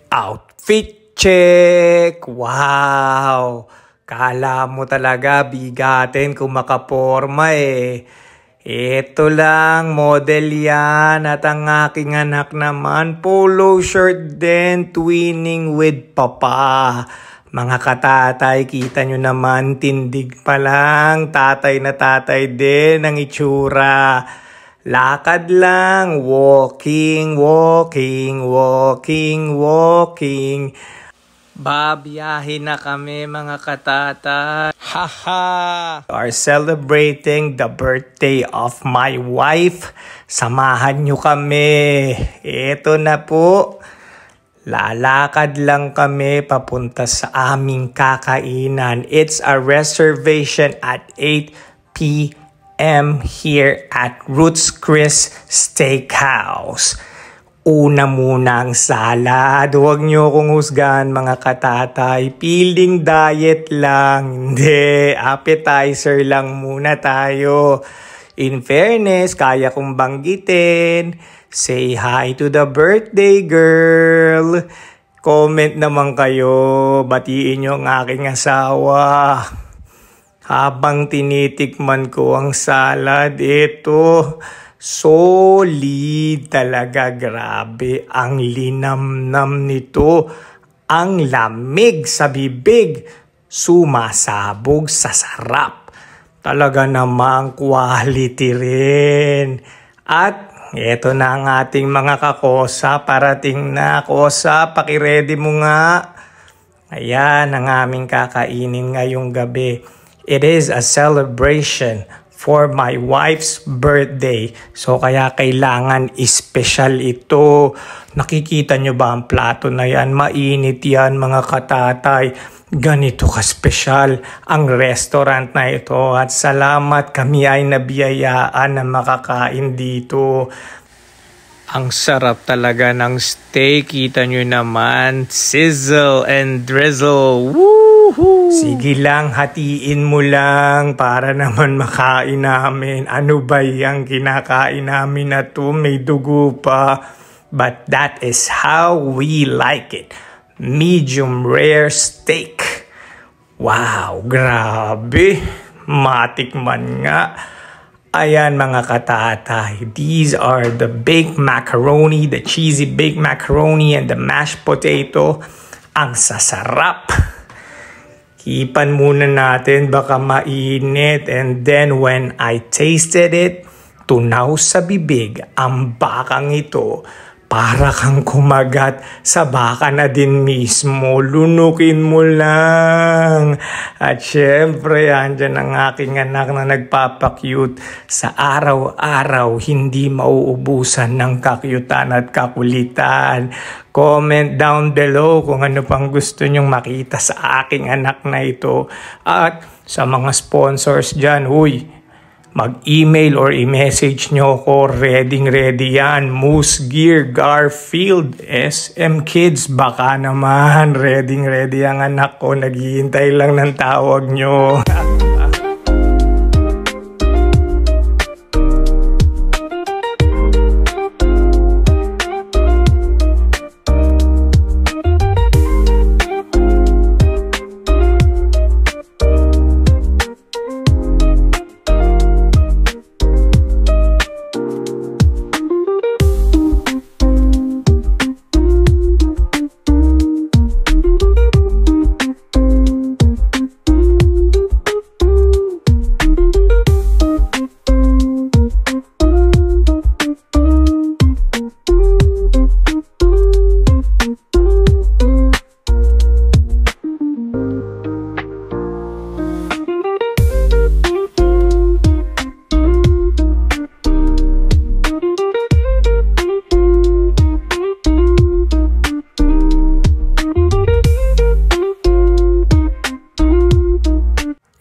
Outfit check! Wow! Kala mo talaga bigatin kung makaporma eh. Ito lang, model yan. At ang aking anak naman, polo shirt din, twinning with papa. Mga katatay, kita nyo naman, tindig pa lang. Tatay na tatay din ang itsura. Lakad lang, walking, walking, walking, walking. Babiyahin na kami mga katata. Haha! Are celebrating the birthday of my wife. Samahan nyo kami. Ito na po. Lalakad lang kami papunta sa aming kakainan. It's a reservation at 8 p.m. here at Roots Chris Steakhouse. Una muna ang salad. Huwag nyo kong husgahan mga katatay. Feeling diet lang. Hindi, appetizer lang muna tayo. In fairness, kaya kong banggitin. Say hi to the birthday girl. Comment naman kayo. Batiin nyo ang aking asawa. Habang tinitikman ko ang salad, ito, solid talaga, grabe. Ang linamnam nito, ang lamig sa bibig, sumasabog sa sarap. Talaga namang quality rin. At ito na ang ating mga kakosa, parating na. Kosa, pakiready mo nga. Ayan ang aming kakainin ngayong gabi. It is a celebration for my wife's birthday. So kaya kailangan special ito. Nakikita nyo ba ang plato na yan? Mainit yan mga katatay. Ganito ka-special ang restaurant na ito. At salamat, kami ay nabiyayaan na makakain dito. Ang sarap talaga ng steak. Kita nyo naman. Sizzle and drizzle. Woohoo! Sige lang, hatiin mo lang para naman makain namin. Ano ba yung kinakain namin na to? May dugo pa. But that is how we like it. Medium rare steak. Wow, grabe. Matikman nga. Ayan mga katatay, these are the baked macaroni, the cheesy baked macaroni and the mashed potato. Ang sasarap. Ipan muna natin, baka mainit. And then when I tasted it, tunaw sa bibig ang bakang ito. Para kang kumagat sa baka na din mismo. Lunukin mo lang. At syempre, andyan ang aking anak na nagpapakyut. Sa araw-araw, hindi mauubusan ng kakyutan at kakulitan. Comment down below kung ano pang gusto nyong makita sa aking anak na ito. At sa mga sponsors dyan, huy, mag-email or i-message nyo ko. Ready yan. Moose Gear, Garfield, SM Kids. Baka naman. Ready ang anak ko. Naghihintay lang ng tawag nyo.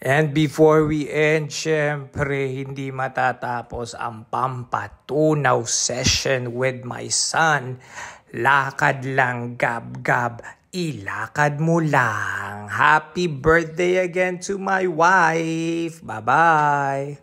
And before we end, syempre, hindi matatapos ang pampatunaw session with my son. Lakad lang, gab-gab, ilakad mo lang. Happy birthday again to my wife. Bye-bye!